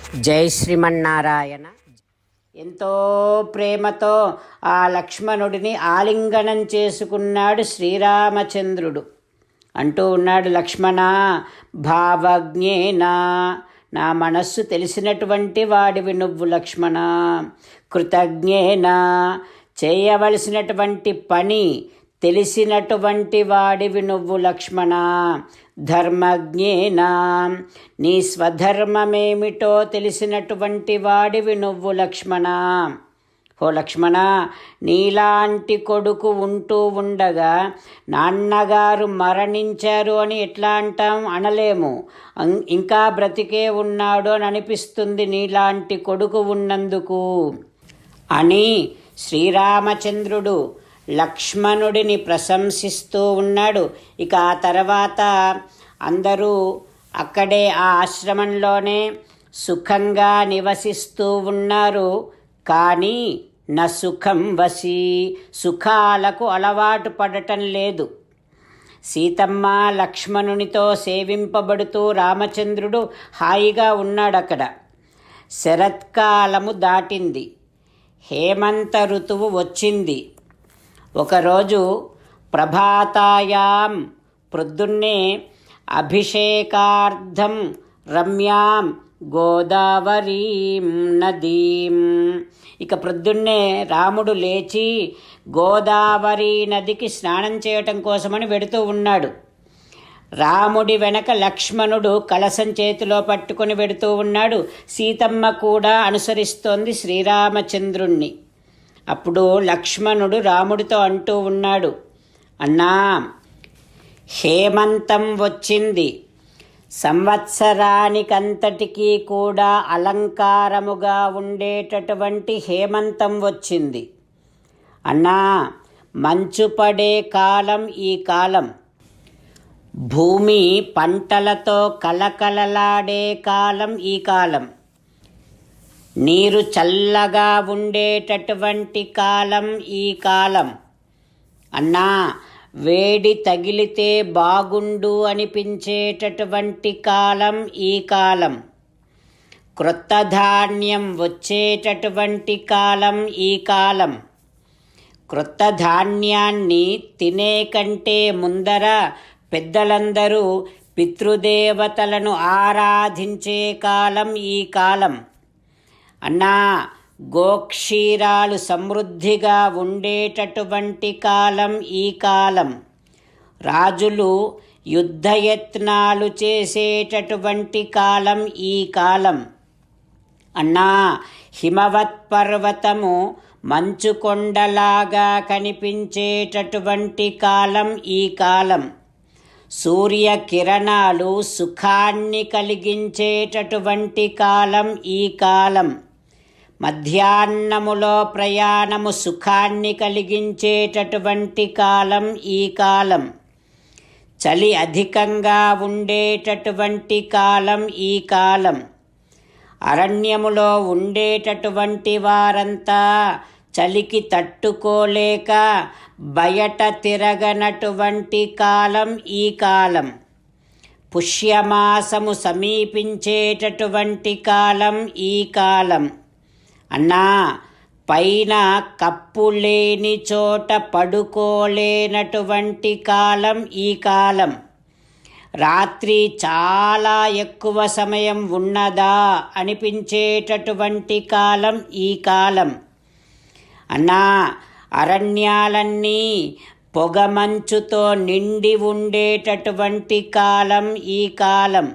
జై శ్రీమన్నారాయణ. ఎంతో ప్రేమతో ఆ లక్ష్మణుడిని ఆలింగనం చేసుకున్నాడు శ్రీరామచంద్రుడు. అంటూ ఉన్నాడు, లక్ష్మణ భావజ్ఞేన, నా మనస్సు తెలిసినటువంటి వాడివి నువ్వు లక్ష్మణ. కృతజ్ఞేన, చేయవలసినటువంటి పని తెలిసినటువంటి వాడివి నువ్వు లక్ష్మణ. ధర్మజ్ఞేన, నీ స్వధర్మమేమిటో తెలిసినటువంటి వాడివి నువ్వు లక్ష్మణ. ఓ లక్ష్మణ, నీలాంటి కొడుకు ఉంటూ ఉండగా నాన్నగారు మరణించారు అని ఎట్లా అంటాం? అనలేము. ఇంకా బ్రతికే ఉన్నాడు అని అనిపిస్తుంది నీలాంటి కొడుకు ఉన్నందుకు అని శ్రీరామచంద్రుడు లక్ష్మణుడిని ప్రశంసిస్తూ ఉన్నాడు. ఇక ఆ తర్వాత అందరూ అక్కడే ఆ ఆశ్రమంలోనే సుఖంగా నివసిస్తూ ఉన్నారు. కానీ నా సుఖం వసి, సుఖాలకు అలవాటు పడటం లేదు. సీతమ్మ లక్ష్మణునితో సేవింపబడుతూ రామచంద్రుడు హాయిగా ఉన్నాడు అక్కడ. శరత్కాలము దాటింది, హేమంత ఋతువు వచ్చింది. ఒకరోజు ప్రభాతాయాం, ప్రొద్దున్నే అభిషేకార్థం రమ్యాం గోదావరీం నదీం, ఇక ప్రొద్దున్నే రాముడు లేచి గోదావరి నదికి స్నానం చేయటం కోసమని వెడుతూ ఉన్నాడు. రాముడి వెనక లక్ష్మణుడు కలశం చేతిలో పట్టుకొని వెడుతూ ఉన్నాడు. సీతమ్మ కూడా అనుసరిస్తోంది శ్రీరామచంద్రుణ్ణి. అప్పుడు లక్ష్మణుడు రాముడితో అంటూ ఉన్నాడు, అన్నా, హేమంతం వచ్చింది, సంవత్సరానికంతటికీ కూడా అలంకారముగా ఉండేటటువంటి హేమంతం వచ్చింది. అన్నా, మంచు పడే కాలం ఈ కాలం, భూమి పంటలతో కలకలలాడే కాలం ఈ కాలం, నీరు చల్లగా ఉండేటటువంటి కాలం ఈ కాలం. అన్నా, వేడి తగిలితే బాగుండు అనిపించేటటువంటి కాలం ఈ కాలం, క్రొత్త ధాన్యం వచ్చేటటువంటి కాలం ఈ కాలం. క్రొత్త ధాన్యాన్ని తినే కంటే ముందర పెద్దలందరూ పితృదేవతలను ఆరాధించే కాలం ఈ కాలం. అన్నా, గోక్షీరాలు సమృద్ధిగా ఉండేటటువంటి కాలం ఈ కాలం, రాజులు యుద్ధయత్నాలు చేసేటటువంటి కాలం ఈ కాలం. అన్నా, హిమవత్ పర్వతము మంచుకొండలాగా కనిపించేటటువంటి కాలం ఈ కాలం, సూర్యకిరణాలు సుఖాన్ని కలిగించేటటువంటి కాలం ఈ కాలం, మధ్యాహ్నములో ప్రయాణము సుఖాన్ని కలిగించేటటువంటి కాలం ఈ కాలం, చలి అధికంగా ఉండేటటువంటి కాలం ఈ కాలం, అరణ్యములో ఉండేటటువంటి వారంతా చలికి తట్టుకోలేక బయట తిరగనటువంటి కాలం ఈ కాలం, పుష్యమాసము సమీపించేటటువంటి కాలం ఈ కాలం. అన్నా, పైన కప్పు లేని చోట పడుకోలేనటువంటి కాలం ఈ కాలం, రాత్రి చాలా ఎక్కువ సమయం ఉన్నదా అనిపించేటటువంటి కాలం ఈ కాలం. అన్నా, అరణ్యాలన్నీ పొగమంచుతో నిండి ఉండేటటువంటి కాలం ఈ కాలం,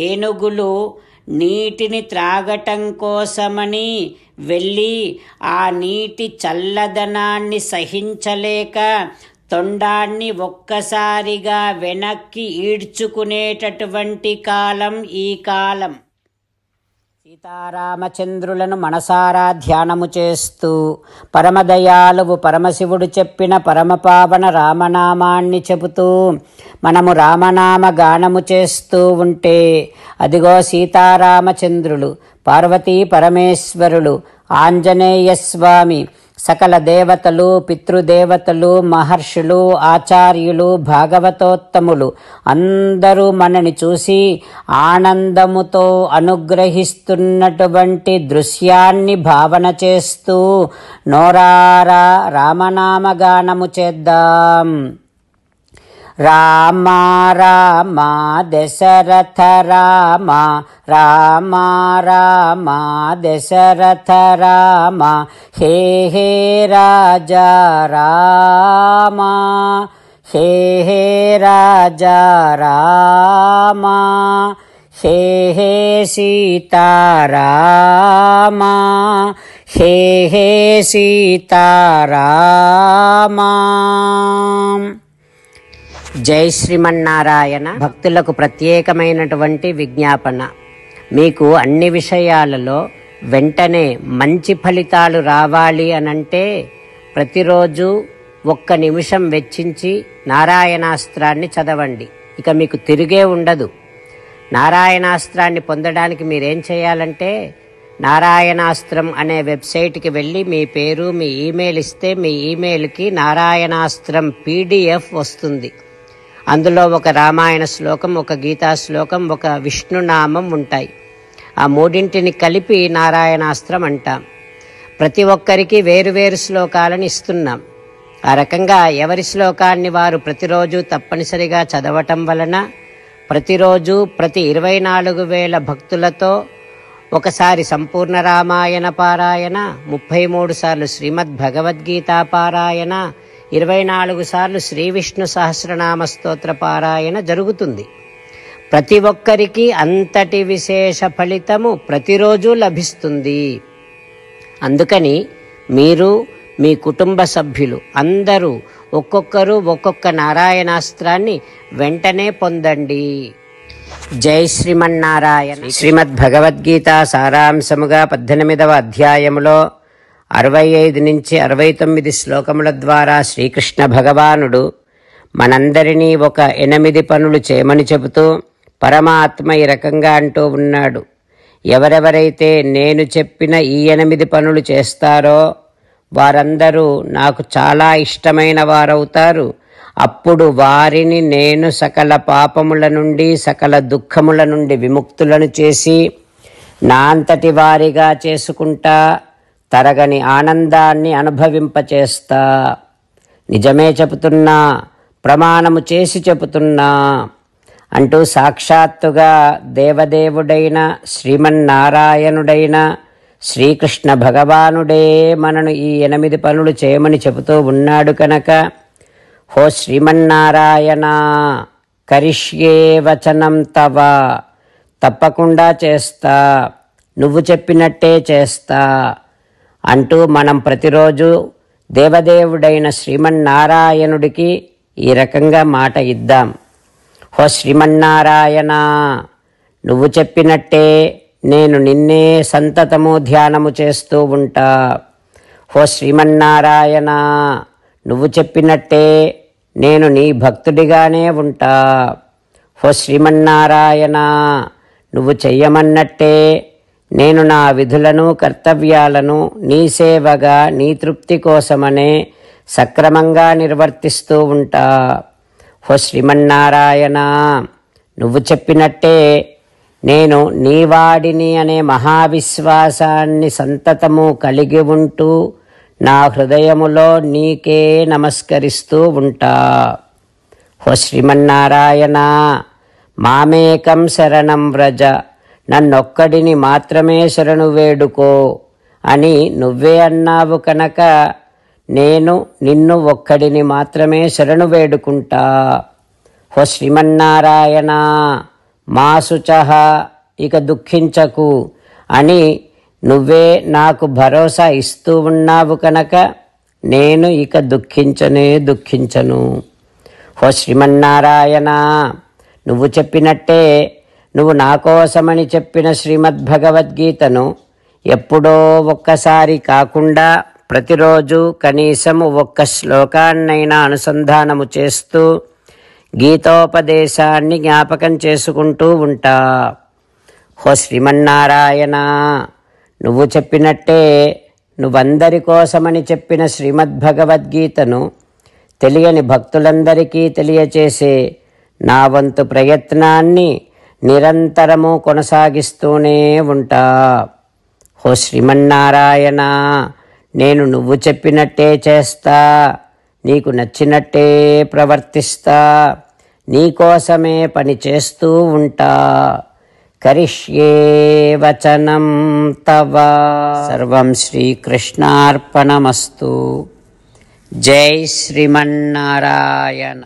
ఏనుగులు నీటిని త్రాగటం కోసమని వెళ్ళి ఆ నీటి చల్లదనాన్ని సహించలేక తొండాన్ని ఒక్కసారిగా వెనక్కి ఈడ్చుకునేటటువంటి కాలం ఈ కాలం. సీతారామచంద్రులను మనసారా ధ్యానము చేస్తూ పరమదయాలువు పరమశివుడు చెప్పిన పరమపావన రామనామాన్ని చెబుతూ మనము రామనామ గానము చేస్తూ ఉంటే అదిగో సీతారామచంద్రులు, పార్వతీ పరమేశ్వరులు, ఆంజనేయ స్వామి, సకల దేవతలు, పితృదేవతలు, మహర్షులు, ఆచార్యులు, భాగవతోత్తములు అందరూ మనని చూసి ఆనందముతో అనుగ్రహిస్తున్నటువంటి దృశ్యాన్ని భావన చేస్తూ నోరారా రామనామగానము చేద్దాం. రామ రామ దశరథ రామ, రామ రామ దశరథ రామ, హే హే రాజా రామ, హే హే రాజా రామ, హే హే సీతారామ, హే హే సీతారామ. జై శ్రీమన్నారాయణ. భక్తులకు ప్రత్యేకమైనటువంటి విజ్ఞాపన. మీకు అన్ని విషయాలలో వెంటనే మంచి ఫలితాలు రావాలి అనంటే ప్రతిరోజు 1 నిమిషం వెచ్చించి నారాయణాస్త్రాన్ని చదవండి. ఇక మీకు తిరిగే ఉండదు. నారాయణాస్త్రాన్ని పొందడానికి మీరేం చేయాలంటే నారాయణాస్త్రం అనే వెబ్సైట్కి వెళ్ళి మీ పేరు, మీ ఈమెయిల్ ఇస్తే మీ ఈమెయిల్కి నారాయణాస్త్రం PDF వస్తుంది. అందులో ఒక రామాయణ శ్లోకం, ఒక గీతా శ్లోకం, ఒక విష్ణునామం ఉంటాయి. ఆ మూడింటిని కలిపి నారాయణాస్త్రం అంటాం. ప్రతి ఒక్కరికి వేరువేరు శ్లోకాలను ఇస్తున్నాం. ఆ రకంగా ఎవరి శ్లోకాన్ని వారు ప్రతిరోజు తప్పనిసరిగా చదవటం వలన ప్రతిరోజు ప్రతి 24,000 భక్తులతో ఒకసారి సంపూర్ణ రామాయణ పారాయణ, 33 సార్లు శ్రీమద్ భగవద్గీత పారాయణ, 24 సార్లు శ్రీ విష్ణు సహస్రనామ స్తోత్ర పారాయణ జరుగుతుంది. ప్రతి ఒక్కరికి అంతటి విశేష ఫలితము ప్రతిరోజు లభిస్తుంది. అందుకని మీరు, మీ కుటుంబ సభ్యులు అందరూ ఒక్కొక్కరు ఒక్కొక్క నారాయణాస్త్రాన్ని వెంటనే పొందండి. జై శ్రీమన్నారాయణ. శ్రీమద్ భగవద్గీత సారాంశముగా 18వ అధ్యాయములో 65 నుంచి 69 శ్లోకముల ద్వారా శ్రీకృష్ణ భగవానుడు మనందరినీ ఒక 8 పనులు చేయమని చెబుతూ పరమాత్మ ఈ రకంగా అంటూ ఉన్నాడు. ఎవరెవరైతే నేను చెప్పిన ఈ 8 పనులు చేస్తారో వారందరూ నాకు చాలా ఇష్టమైన వారవుతారు. అప్పుడు వారిని నేను సకల పాపముల నుండి, సకల దుఃఖముల నుండి విముక్తులను చేసి నా అంతటి వారిగా చేసుకుంటా, తరగని ఆనందాన్ని అనుభవింపచేస్తా. నిజమే చెబుతున్నా, ప్రమాణము చేసి చెబుతున్నా అంటూ సాక్షాత్తుగా దేవదేవుడైన శ్రీమన్నారాయణుడైన శ్రీకృష్ణ భగవానుడే మనను ఈ 8 పనులు చేయమని చెబుతూ ఉన్నాడు కనుక, హో శ్రీమన్నారాయణ, కరిష్యే వచనం తవ, తప్పకుండా చేస్తా, నువ్వు చెప్పినట్టే చేస్తా అంటూ మనం ప్రతిరోజు దేవదేవుడైన శ్రీమన్నారాయణుడికి ఈ రకంగా మాట ఇద్దాం. హో శ్రీమన్నారాయణ, నువ్వు చెప్పినట్టే నేను నిన్నే సంతతము ధ్యానము చేస్తూ ఉంటా. హో శ్రీమన్నారాయణ, నువ్వు చెప్పినట్టే నేను నీ భక్తుడిగానే ఉంటా. హో శ్రీమన్నారాయణ, నువ్వు చెయ్యమన్నట్టే నేను నా విధులను, కర్తవ్యాలను నీ సేవగా, నీ తృప్తి కోసమనే సక్రమంగా నిర్వర్తిస్తూ ఉంటా. హో శ్రీమన్నారాయణ, నువ్వు చెప్పినట్టే నేను నీవాడిని అనే మహావిశ్వాసాన్ని సంతతము కలిగి ఉంటూ నా హృదయములో నీకే నమస్కరిస్తూ ఉంటా. హో శ్రీమన్నారాయణ, మామేకం శరణం వ్రజ, నన్నొక్కడిని మాత్రమే శరణు వేడుకో అని నువ్వే అన్నావు కనుక నేను నిన్ను ఒక్కడిని మాత్రమే శరణు వేడుకుంటా. హో శ్రీమన్నారాయణ, మా శుచః, ఇక దుఃఖించకు అని నువ్వే నాకు భరోసా ఇస్తూ ఉన్నావు కనుక నేను ఇక దుఃఖించను. హో శ్రీమన్నారాయణ, నువ్వు చెప్పినట్టే నువ్వు నా కోసమని చెప్పిన శ్రీమద్భగవద్గీతను ఎప్పుడో ఒక్కసారి కాకుండా ప్రతిరోజు కనీసం 1 శ్లోకాన్నైనా అనుసంధానము చేస్తూ గీతోపదేశాన్ని జ్ఞాపకం చేసుకుంటూ ఉంటా. హో శ్రీమన్నారాయణ, నువ్వు చెప్పినట్టే నువ్వందరి కోసమని చెప్పిన శ్రీమద్భగవద్గీతను తెలియని భక్తులందరికీ తెలియచేసే నా వంతు ప్రయత్నాన్ని నిరంతరము కొనసాగిస్తూనే ఉంటా. ఓ శ్రీమన్నారాయణ, నేను నువ్వు చెప్పినట్టే చేస్తా, నీకు నచ్చినట్టే ప్రవర్తిస్తా, నీకోసమే పని చేస్తూ ఉంటా. కరిష్యే వచనం తవ. సర్వం శ్రీకృష్ణార్పణమస్తు. జై శ్రీమన్నారాయణ.